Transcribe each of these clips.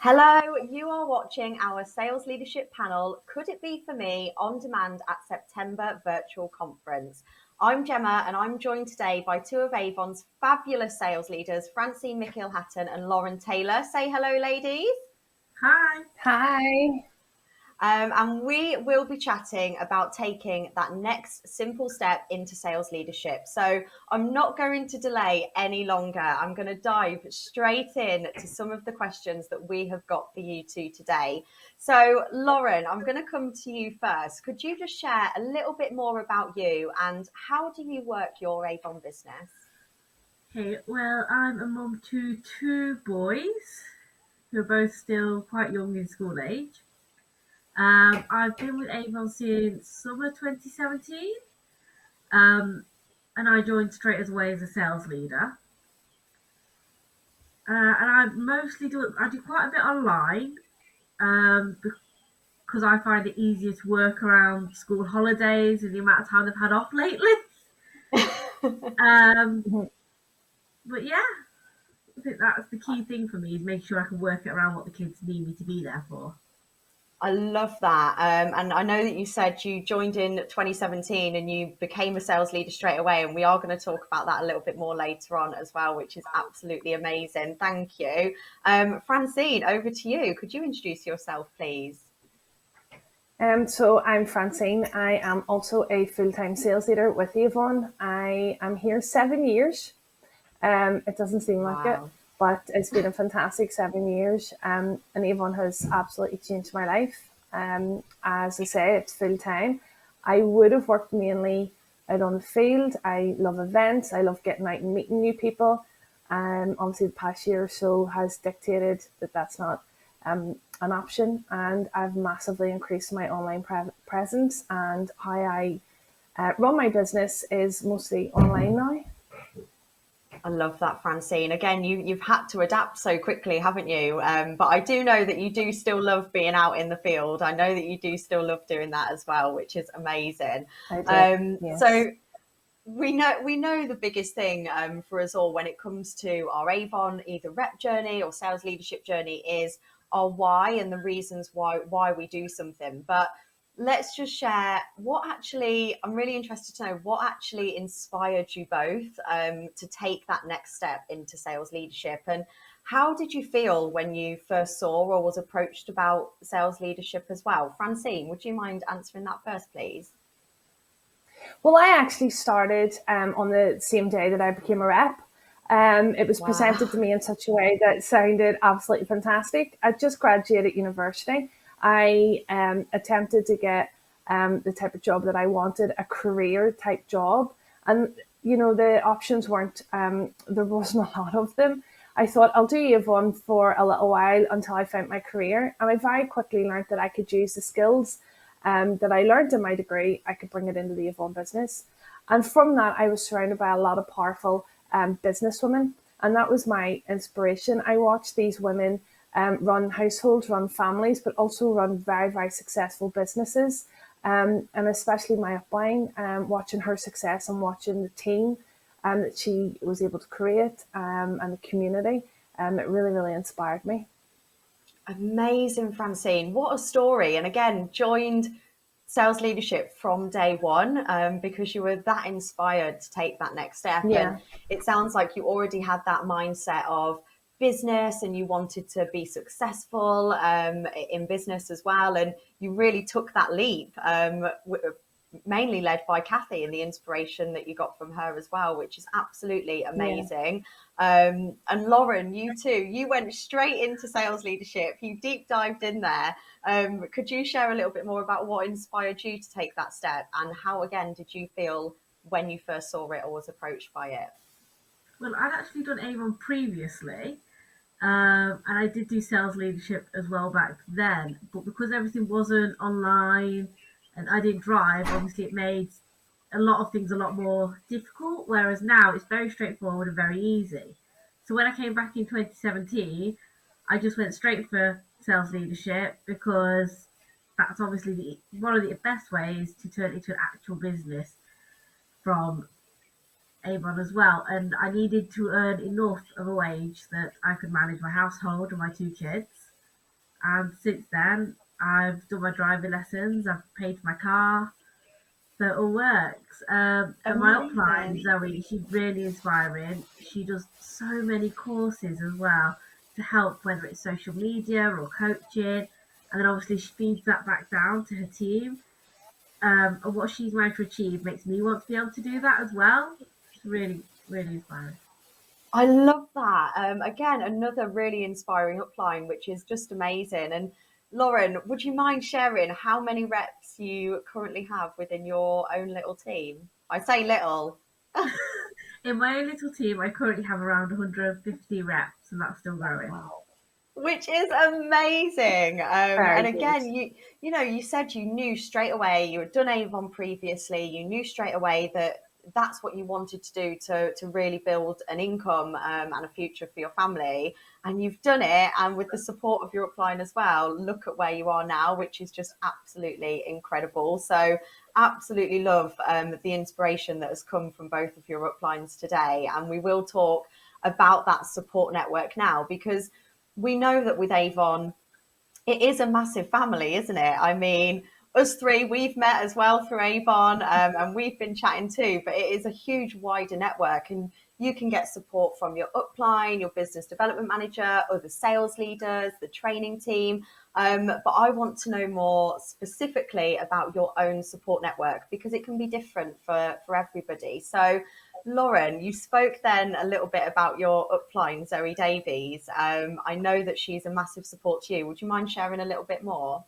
Hello, you are watching our sales leadership panel, Could It Be For Me, on demand at September virtual conference. I'm Gemma and I'm joined today by two of Avon's fabulous sales leaders, Francine McIll-Hatton and Lauren Taylor. Say hello, ladies. Hi. Hi. And we will be chatting about taking that next simple step into sales leadership. So I'm not going to delay any longer. I'm going to dive straight in to some of the questions that we have got for you two today. So Lauren, I'm going to come to you first. Could you just share a little bit more about you and how do you work your Avon business? Okay, well, I'm a mum to two boys who are both still quite young in school age. I've been with Avon since summer 2017, and I joined straight away as a sales leader. And I do quite a bit online because I find it easier to work around school holidays and the amount of time I've had off lately. Um, Mhm. but yeah, I think that's the key thing for me is make sure I can work it around what the kids need me to be there for. I love that. And I know that you said you joined in 2017 and you became a sales leader straight away. And we are going to talk about that a little bit more later on as well, which is absolutely amazing. Thank you. Francine, over to you. Could you introduce yourself, please? So I'm Francine. I am also a full-time sales leader with Avon. I am here 7 years. It doesn't seem like it, Wow. but it's been a fantastic 7 years. And Avon has absolutely changed my life. As I say, it's full-time. I would have worked mainly out on the field. I love events. I love getting out and meeting new people. Obviously, the past year or so has dictated that that's not an option, and I've massively increased my online presence, and how I run my business is mostly online now. I love that, Francine. Again, you've had to adapt so quickly, haven't you? But I do know that you do still love being out in the field. I know that you do still love doing that as well, which is amazing. I do, yes. So we know the biggest thing for us all when it comes to our Avon either rep journey or sales leadership journey is our why and the reasons why we do something. But let's just share what actually, I'm really interested to know what actually inspired you both to take that next step into sales leadership, and how did you feel when you first saw or was approached about sales leadership as well? Francine, would you mind answering that first, please? Well, I actually started on the same day that I became a rep. It was presented to Wow. me in such a way that sounded absolutely fantastic. I just graduated university. I attempted to get the type of job that I wanted, a career type job. And, the options weren't, there wasn't a lot of them. I thought I'll do Avon for a little while until I found my career. And I very quickly learned that I could use the skills that I learned in my degree, I could bring it into the Avon business. And from that, I was surrounded by a lot of powerful businesswomen. And that was my inspiration. I watched these women run households, run families, but also run very, very successful businesses. And especially my upbringing, watching her success and watching the team that she was able to create and the community, it really, really inspired me. Amazing, Francine. What a story. And again, joined sales leadership from day one because you were that inspired to take that next step. And Yeah, it sounds like you already had that mindset of business and you wanted to be successful in business as well. And you really took that leap, mainly led by Kathy and the inspiration that you got from her as well, which is absolutely yeah. amazing. And Lauren, you too, you went straight into sales leadership. You deep dived in there. Could you share a little bit more about what inspired you to take that step and how, again, did you feel when you first saw it or was approached by it? Well, I'd actually done Avon previously, and I did do sales leadership as well back then. But because everything wasn't online and I didn't drive, obviously it made a lot of things a lot more difficult. Whereas now it's very straightforward and very easy. So when I came back in 2017, I just went straight for sales leadership because that's obviously one of the best ways to turn it into an actual business from Avon as well, and I needed to earn enough of a wage that I could manage my household and my two kids. And since then, I've done my driving lessons, I've paid for my car, so it all works. And my upline, Amazing. Zoe, she's really inspiring. She does so many courses as well to help, whether it's social media or coaching. And then obviously she feeds that back down to her team. And what she's managed to achieve makes me want to be able to do that as well. It's really, really inspiring. I love that. Again, another really inspiring upline, which is just amazing. And Lauren, would you mind sharing how many reps you currently have within your own little team? I say little. In my own little team, I currently have around 150 reps, and that's still growing. Wow. Which is amazing. Very And good. again, you said you knew straight away. You had done Avon previously. You knew straight away that that's what you wanted to do to really build an income and a future for your family. And you've done it. And with the support of your upline as well, look at where you are now, which is just absolutely incredible. So, absolutely love the inspiration that has come from both of your uplines today. And we will talk about that support network now because we know that with Avon, it is a massive family, isn't it? I mean, us three, we've met as well through Avon, and we've been chatting too, but it is a huge wider network, and you can get support from your upline, your business development manager, other sales leaders, the training team. But I want to know more specifically about your own support network because it can be different for everybody. So, Lauren, you spoke then a little bit about your upline, Zoe Davies. I know that she's a massive support to you. Would you mind sharing a little bit more?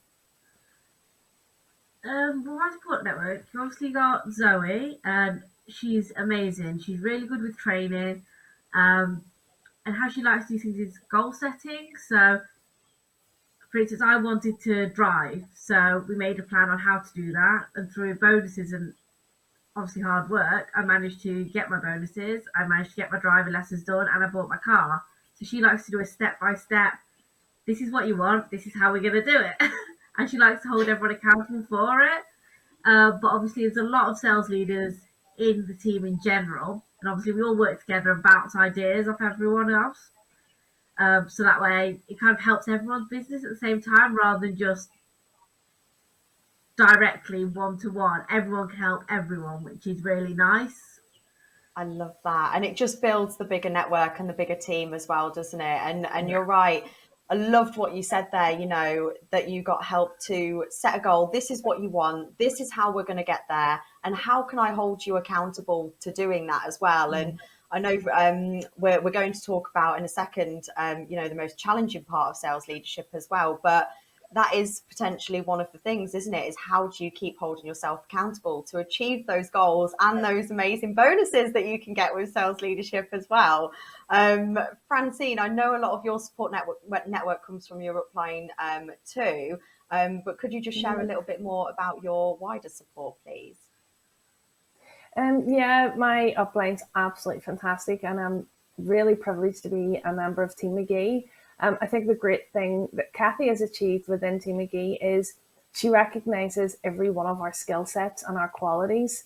Well, my support network, you obviously got Zoe, and she's amazing. She's really good with training, um, and how she likes to do things is goal setting. So, for instance, I wanted to drive, so we made a plan on how to do that, and through bonuses and obviously hard work, I managed to get my bonuses. I managed to get my driving lessons done, and I bought my car. So she likes to do a step by step. This is what you want. This is how we're going to do it, and she likes to hold everyone accountable for it. But obviously, there's a lot of sales leaders in the team in general, and obviously, we all work together and bounce ideas off everyone else. So that way, it kind of helps everyone's business at the same time, rather than just directly one to one. Everyone can help everyone, which is really nice. I love that. And it just builds the bigger network and the bigger team as well, doesn't it? And Yeah. you're right. I loved what you said there, that you got help to set a goal. This is what you want. This is how we're going to get there. And how can I hold you accountable to doing that as well? And Mm. I know we're going to talk about in a second, the most challenging part of sales leadership as well. But that is potentially one of the things, isn't it? Is how do you keep holding yourself accountable to achieve those goals and those amazing bonuses that you can get with sales leadership as well? Francine, I know a lot of your support network comes from your upline too, but could you just share a little bit more about your wider support, please? Yeah, my upline's absolutely fantastic, and I'm really privileged to be a member of Team McGee. I think the great thing that Kathy has achieved within Team McGee is she recognizes every one of our skill sets and our qualities,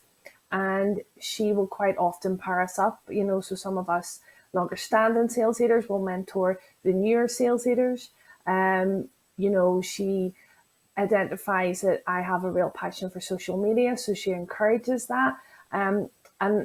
and she will quite often pair us up. So some of us longer standing sales leaders will mentor the newer sales leaders. She identifies that I have a real passion for social media, so she encourages that. And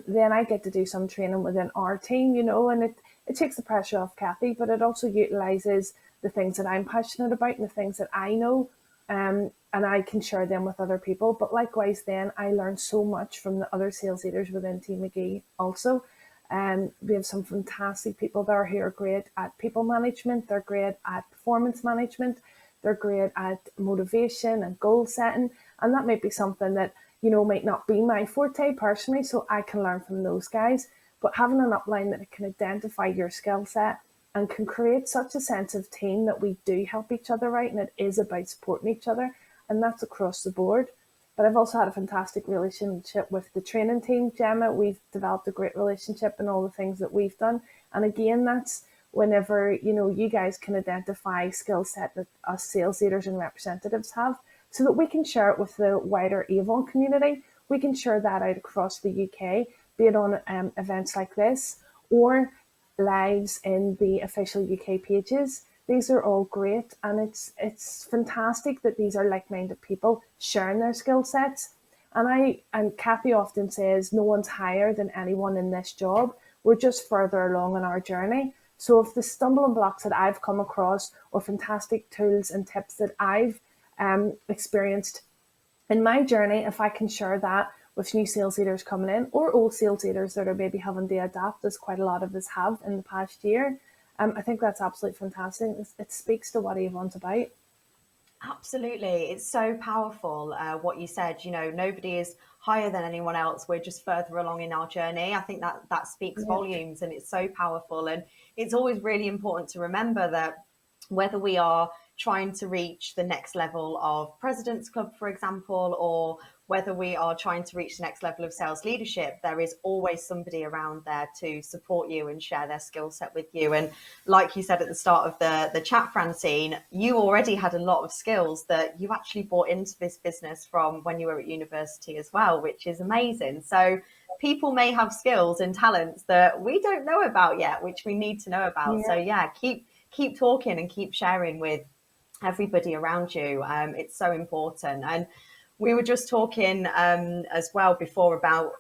then I get to do some training within our team, and it takes the pressure off Kathy, but it also utilizes the things that I'm passionate about and the things that I know, and I can share them with other people. But likewise, then I learn so much from the other sales leaders within Team McGee also. We have some fantastic people there who are great at people management, they're great at performance management, they're great at motivation and goal setting. And that might be something that, might not be my forte personally. So I can learn from those guys. But having an upline that can identify your skill set and can create such a sense of team that we do help each other out and it is about supporting each other. And that's across the board. But I've also had a fantastic relationship with the training team, Gemma. We've developed a great relationship in all the things that we've done. And again, that's whenever, you guys can identify skill set that us sales leaders and representatives have so that we can share it with the wider Avon community. We can share that out across the UK, be it on events like this or lives in the official UK pages. These are all great, and it's fantastic that these are like-minded people sharing their skill sets. And Kathy often says no one's higher than anyone in this job. We're just further along in our journey. So if the stumbling blocks that I've come across, or fantastic tools and tips that I've experienced in my journey, if I can share that with new sales leaders coming in, or old sales leaders that are maybe having to adapt, as quite a lot of us have in the past year, I think that's absolutely fantastic. It speaks to what Avon's about. Absolutely. It's so powerful what you said. Nobody is higher than anyone else. We're just further along in our journey. I think that speaks Yeah. volumes, and it's so powerful. And it's always really important to remember that whether we are trying to reach the next level of President's Club, for example, or whether we are trying to reach the next level of sales leadership, there is always somebody around there to support you and share their skill set with you. And like you said at the start of the chat, Francine, you already had a lot of skills that you actually brought into this business from when you were at university as well, which is amazing. So people may have skills and talents that we don't know about yet, which we need to know about. So Yeah. yeah, keep talking and keep sharing with everybody around you. It's so important. And we were just talking as well before about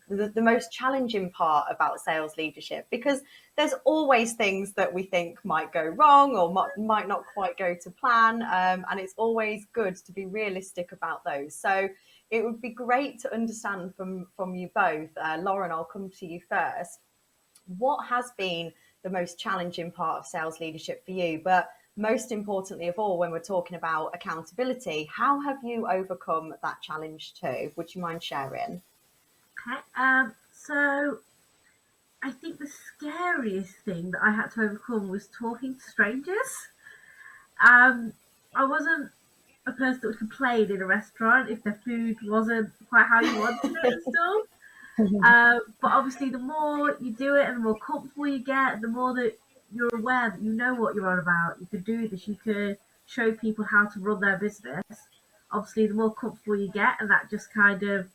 the most challenging part about sales leadership, because there's always things that we think might go wrong or might not quite go to plan, and it's always good to be realistic about those. So it would be great to understand from you both. Lauren, I'll come to you first. What has been the most challenging part of sales leadership for you? But most importantly of all, when we're talking about accountability, how have you overcome that challenge too? Would you mind sharing? Okay. So I think the scariest thing that I had to overcome was talking to strangers. Um, I wasn't a person that would complain in a restaurant if their food wasn't quite how you wanted it and stuff. But obviously, the more you do it and the more comfortable you get, the more that you're aware that you know what you're on about. You could do this, you could show people how to run their business. Obviously, the more comfortable you get, and that just kind of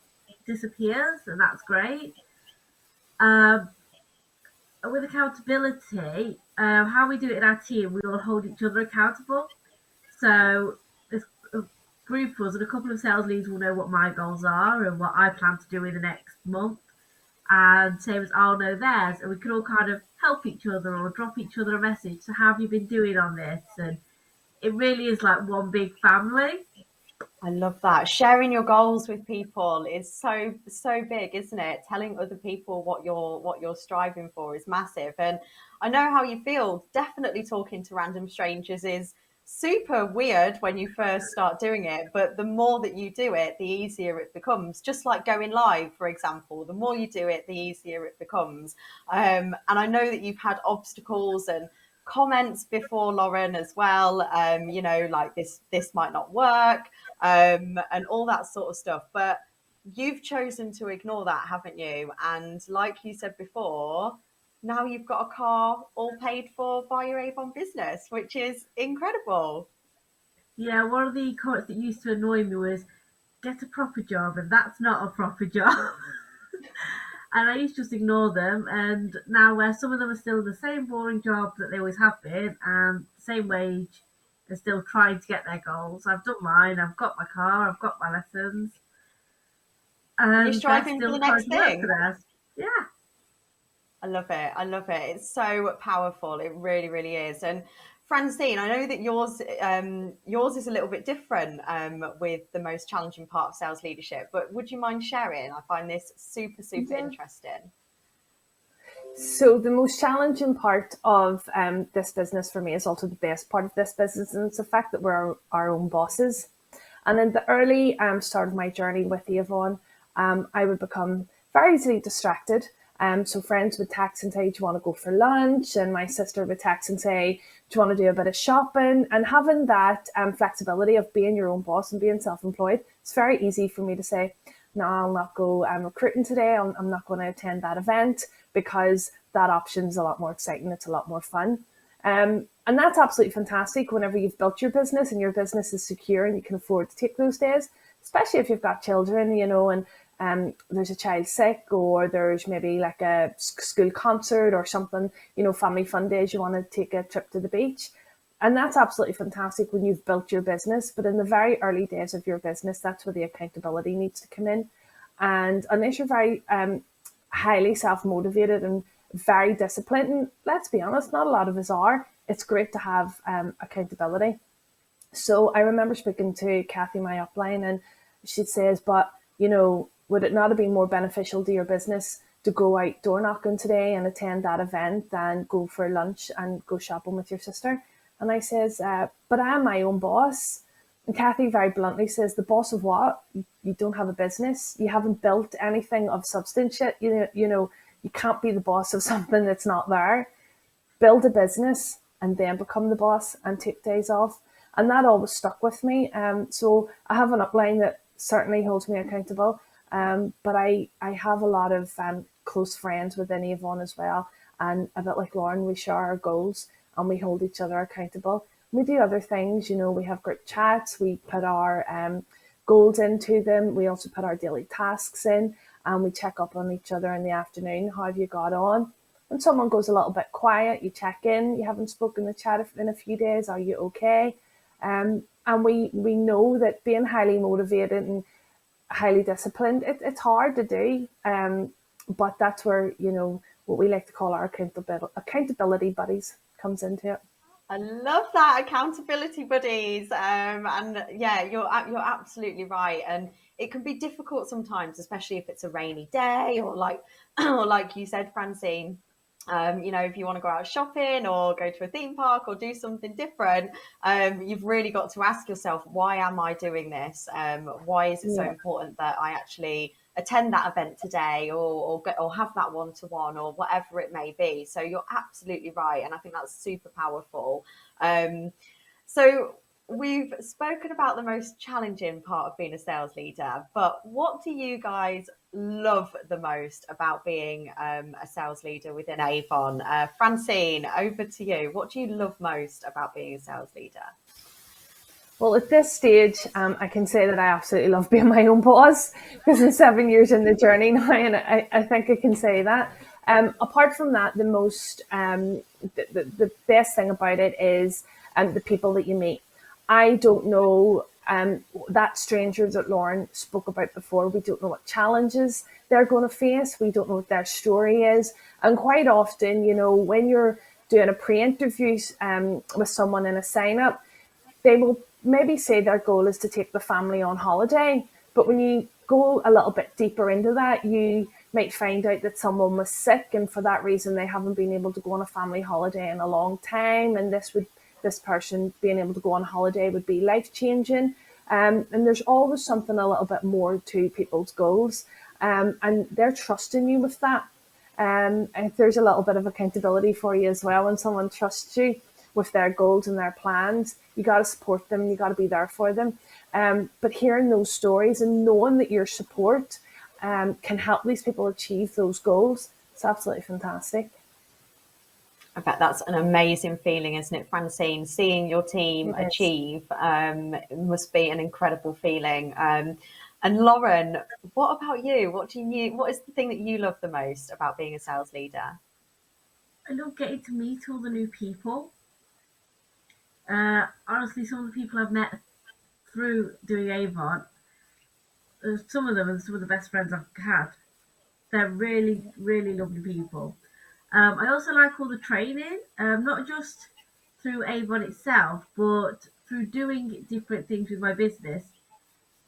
disappears, and that's great. Um, with accountability, how we do it in our team, we all hold each other accountable. So there's a group of us, and a couple of sales leads will know what my goals are and what I plan to do in the next month, and same as I'll know theirs, and we can all kind of help each other or drop each other a message. So how have you been doing on this? And it really is like one big family. I love that. Sharing your goals with people is so big, isn't it? Telling other people what you're striving for is massive. And I know how you feel. Definitely talking to random strangers is super weird when you first start doing it, but the more that you do it, the easier it becomes. Just like going live, for example, the more you do it, the easier it becomes. And I know that you've had obstacles and comments before, Lauren, as well. Like this might not work, and all that sort of stuff. But you've chosen to ignore that, haven't you? And like you said before, now you've got a car all paid for by your Avon business, which is incredible. Yeah, one of the comments that used to annoy me was get a proper job, and that's not a proper job. And I used to just ignore them. And now, where some of them are still in the same boring job that they always have been, and the same wage, they're still trying to get their goals. I've done mine. I've got my car. I've got my lessons, And you're and they're striving for the still trying next to work for thing. theirs. Yeah. I love it. I love it. It's so powerful. It really, really is. And Francine, I know that yours is a little bit different with the most challenging part of sales leadership, but would you mind sharing? I find this super, super Yeah. interesting. So the most challenging part of this business for me is also the best part of this business, and it's the fact that we're our own bosses. And in the early start of my journey with Avon, I would become very easily distracted. So friends would text and say, "Do you want to go for lunch?" And my sister would text and say, "Do you want to do a bit of shopping?" And having that flexibility of being your own boss and being self-employed, it's very easy for me to say, "No, I'll not go recruiting today. I'm not going to attend that event," because that option is a lot more exciting. It's a lot more fun. And that's absolutely fantastic whenever you've built your business and your business is secure and you can afford to take those days, especially if you've got children, and there's a child sick, or there's maybe like a school concert or something, family fun days, you want to take a trip to the beach. And that's absolutely fantastic when you've built your business. But in the very early days of your business, that's where the accountability needs to come in. And unless you're very highly self motivated and very disciplined, and let's be honest, not a lot of us are, it's great to have accountability. So I remember speaking to Kathy, my upline, and she says, but, would it not have been more beneficial to your business to go out door knocking today and attend that event than go for lunch and go shopping with your sister? And I says, but I am my own boss. And Kathy very bluntly says, the boss of what? You don't have a business. You haven't built anything of substance yet. You can't be the boss of something that's not there. Build a business and then become the boss and take days off. And that always stuck with me. So I have an upline that certainly holds me accountable. But I have a lot of close friends within Avon as well. And a bit like Lauren, we share our goals and we hold each other accountable. We do other things, we have group chats, we put our goals into them. We also put our daily tasks in and we check up on each other in the afternoon. How have you got on? When someone goes a little bit quiet, you check in. You haven't spoken to chat in a few days. Are you okay? And we know that being highly motivated and highly disciplined, it's hard to do. But that's where, what we like to call our accountability buddies comes into it. I love that, accountability buddies. And yeah, you're absolutely right. And it can be difficult sometimes, especially if it's a rainy day or like or like you said, Francine. If you want to go out shopping or go to a theme park or do something different, you've really got to ask yourself, why am I doing this? Why is it so important that I actually attend that event today or have that one-to-one or whatever it may be? So you're absolutely right. And I think that's super powerful. So we've spoken about the most challenging part of being a sales leader, but what do you guys love the most about being a sales leader within Avon? Francine, over to you. What do you love most about being a sales leader? Well, at this stage, I can say that I absolutely love being my own boss because I'm 7 years in the journey now, and I think I can say that. Apart from that, the best thing about it is the people that you meet. I don't know that stranger that Lauren spoke about before. We don't know what challenges they're going to face. We don't know what their story is. And quite often, when you're doing a pre-interview with someone in a sign-up, they will maybe say their goal is to take the family on holiday. But when you go a little bit deeper into that, you might find out that someone was sick and for that reason they haven't been able to go on a family holiday in a long time. And this person being able to go on holiday would be life changing. And there's always something a little bit more to people's goals. And they're trusting you with that. And there's a little bit of accountability for you as well when someone trusts you with their goals and their plans. You got to support them. You got to be there for them. But hearing those stories and knowing that your support can help these people achieve those goals, it's absolutely fantastic. I bet that's an amazing feeling, isn't it, Francine? Seeing your team achieve must be an incredible feeling. And Lauren, what about you? What is the thing that you love the most about being a sales leader? I love getting to meet all the new people. Honestly, some of the people I've met through doing Avon, some of them are some of the best friends I've had. They're really, really lovely people. I also like all the training, not just through Avon itself, but through doing different things with my business.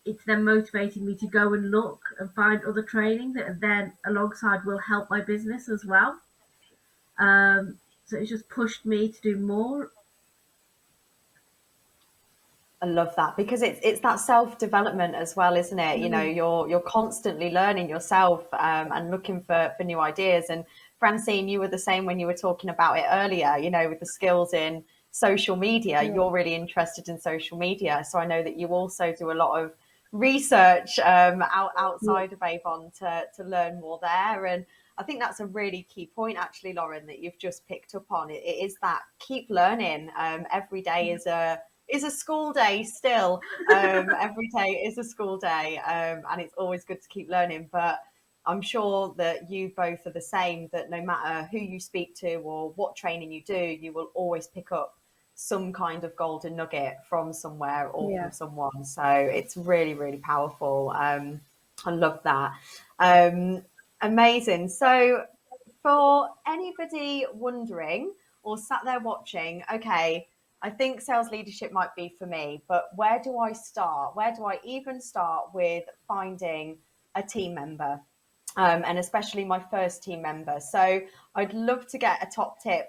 It's then motivating me to go and look and find other training that then alongside will help my business as well. So it's just pushed me to do more. I love that because it's that self development as well, isn't it? You're constantly learning yourself and looking for new ideas. And Francine, you were the same when you were talking about it earlier. With the skills in social media, you're really interested in social media. So I know that you also do a lot of research outside of Avon to learn more there. And I think that's a really key point, actually, Lauren, that you've just picked up on. It is that keep learning. Every day is a school day still. Every day is a school day, and it's always good to keep learning. But I'm sure that you both are the same, that no matter who you speak to or what training you do, you will always pick up some kind of golden nugget from somewhere or Yeah. from someone. So it's really, really powerful. I love that. Um, Amazing. So for anybody wondering or sat there watching, okay, I think sales leadership might be for me, but where do I start? Where do I even start with finding a team member? And especially my first team member. So I'd love to get a top tip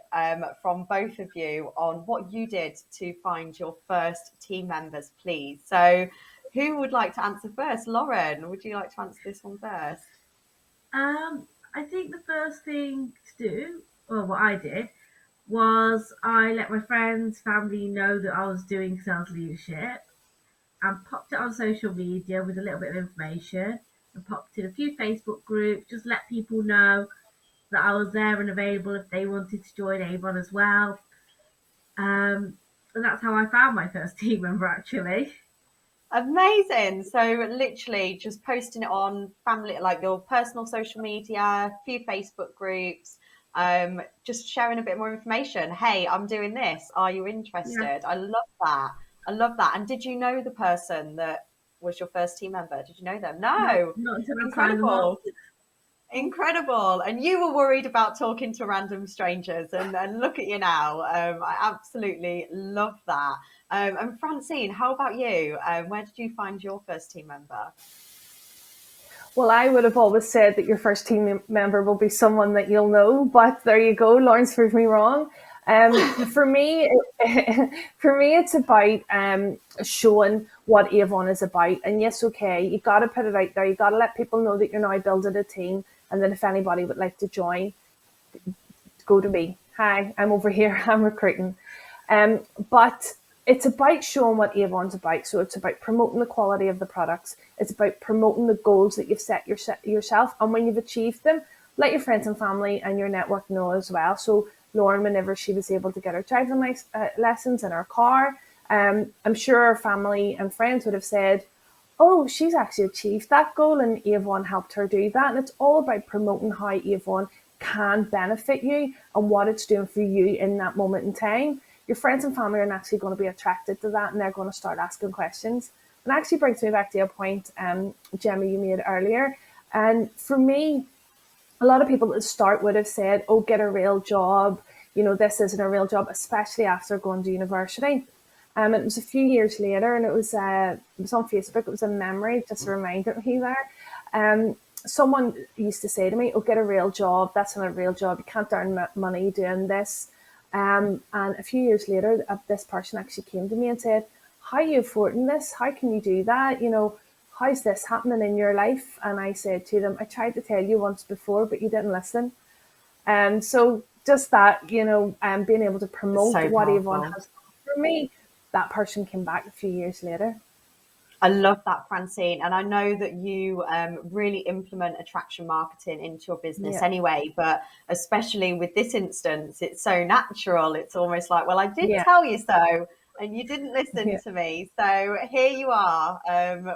from both of you on what you did to find your first team members, please. So who would like to answer first? Lauren, would you like to answer this one first? I think the first thing to do, or what I did, was I let my friends, family know that I was doing sales leadership and popped it on social media with a little bit of information and popped in a few Facebook groups, just let people know that I was there and available if they wanted to join Avon as well. And that's how I found my first team member actually. Amazing. So literally just posting it on family, like your personal social media, a few Facebook groups, just sharing a bit more information. Hey, I'm doing this. Are you Yeah, interested? I love that. I love that. And did you know the person that was your first team member? Did you know them? not No. not until I signed them up. Incredible. Incredible. And you were worried about talking to random strangers, and look at you now. I absolutely love that. And Francine, how about you? Where did you find your first team member? Well, I would have always said that your first team member will be someone that you'll know, but there you go. Lawrence proved me wrong. For me, for me, it's about showing what Avon is about. And yes, okay, you got to put it out there. You got to let people know that you're now building a team, and that if anybody would like to join, go to me. Hi, I'm over here. I'm recruiting. But it's about showing what Avon's about. So it's about promoting the quality of the products. It's about promoting the goals that you've set yourself. And when you've achieved them, let your friends and family and your network know as well. So Lauren, whenever she was able to get her driving lessons in her car, I'm sure her family and friends would have said, oh, she's actually achieved that goal and Avon helped her do that. And it's all about promoting how Avon can benefit you and what it's doing for you in that moment in time. Your friends and family are naturally going to be attracted to that and they're going to start asking questions. And actually brings me back to a point, Gemma, you made earlier. And for me, a lot of people at the start would have said, oh, get a real job. You know, this isn't a real job, especially after going to university. And it was a few years later, and it was on Facebook. It was a memory, just reminded me there. Someone used to say to me, "Oh, get a real job. That's not a real job. You can't earn money doing this." And a few years later, this person actually came to me and said, "How are you affording this? How can you do that? You know, how's this happening in your life?" And I said to them, "I tried to tell you once before, but you didn't listen." And so just that, being able to It's promote so what Avon powerful. has done for me, that person came back a few years later. I love that, Francine. And I know that you really implement attraction marketing into your business Yeah, anyway, but especially with this instance, it's so natural. It's almost like, well, I did yeah, tell you so, and you didn't listen yeah, to me. So here you are,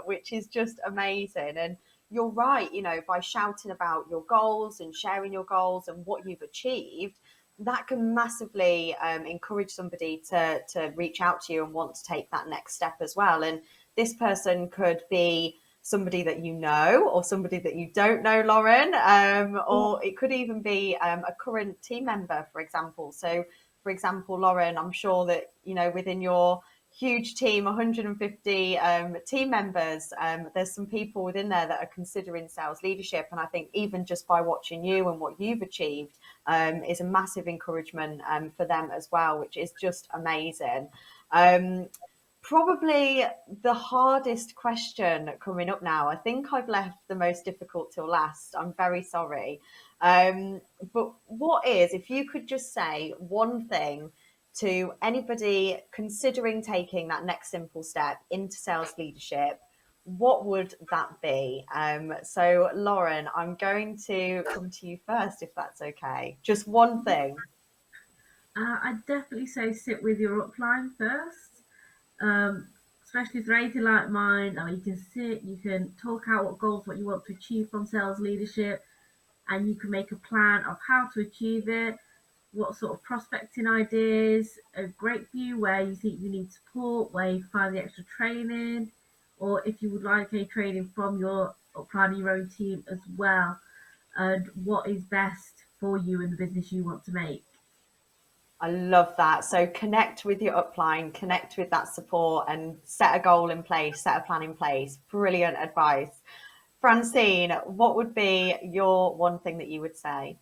which is just amazing. And you're right, by shouting about your goals and sharing your goals and what you've achieved, that can massively encourage somebody to reach out to you and want to take that next step as well. And this person could be somebody that you know or somebody that you don't know, Lauren, yeah, or it could even be a current team member, for example. So, for example, Lauren, I'm sure that, within your huge team, 150 team members, there's some people within there that are considering sales leadership. And I think even just by watching you and what you've achieved is a massive encouragement for them as well, which is just amazing. Um, Probably the hardest question coming up now. I think I've left the most difficult till last. I'm very sorry. But what is, if you could just say one thing to anybody considering taking that next simple step into sales leadership, what would that be? So, Lauren, I'm going to come to you first, if that's okay. Just one thing. I'd definitely say sit with your upline first, um, especially if they're anything like mine. I mean, you can sit, you can talk out what goals, what you want to achieve from sales leadership, and you can make a plan of how to achieve it. what sort of prospecting ideas are great for you, where you think you need support, where you find the extra training, or if you would like any training from your upline your own team as well, and what is best for you in the business you want to make. I love that. So connect with your upline, connect with that support, and set a goal in place, set a plan in place. Brilliant advice. Francine, what would be your one thing that you would say?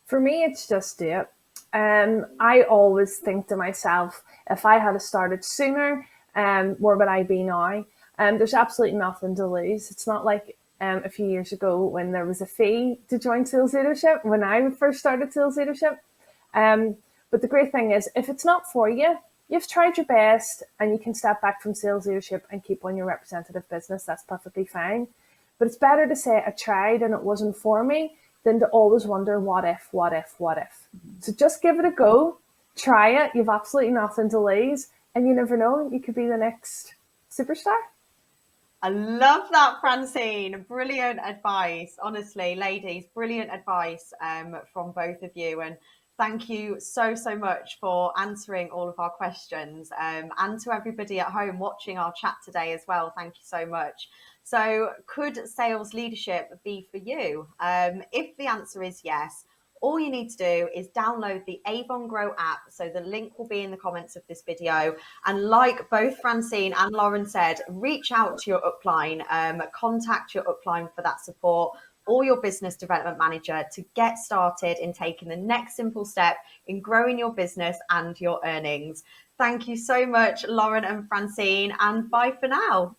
For me, it's just do it. I always think to myself, if I had started sooner, where would I be now? There's absolutely nothing to lose. It's not like a few years ago when there was a fee to join sales leadership when I first started sales leadership. Um, but the great thing is, if it's not for you, you've tried your best and you can step back from sales leadership and keep on your representative business. That's perfectly fine. But it's better to say I tried and it wasn't for me than to always wonder what if, what if, what if. So just give it a go, try it. You've absolutely nothing to lose, and you never know, you could be the next superstar. I love that, Francine. Brilliant advice. Honestly, ladies, brilliant advice from both of you. And thank you so much for answering all of our questions. And to everybody at home watching our chat today as well, thank you so much. So, could sales leadership be for you? If the answer is yes, all you need to do is download the Avon Grow app. So the link will be in the comments of this video. And like both Francine and Lauren said, reach out to your upline, contact your upline for that support, or your business development manager to get started in taking the next simple step in growing your business and your earnings. Thank you so much, Lauren and Francine, and bye for now.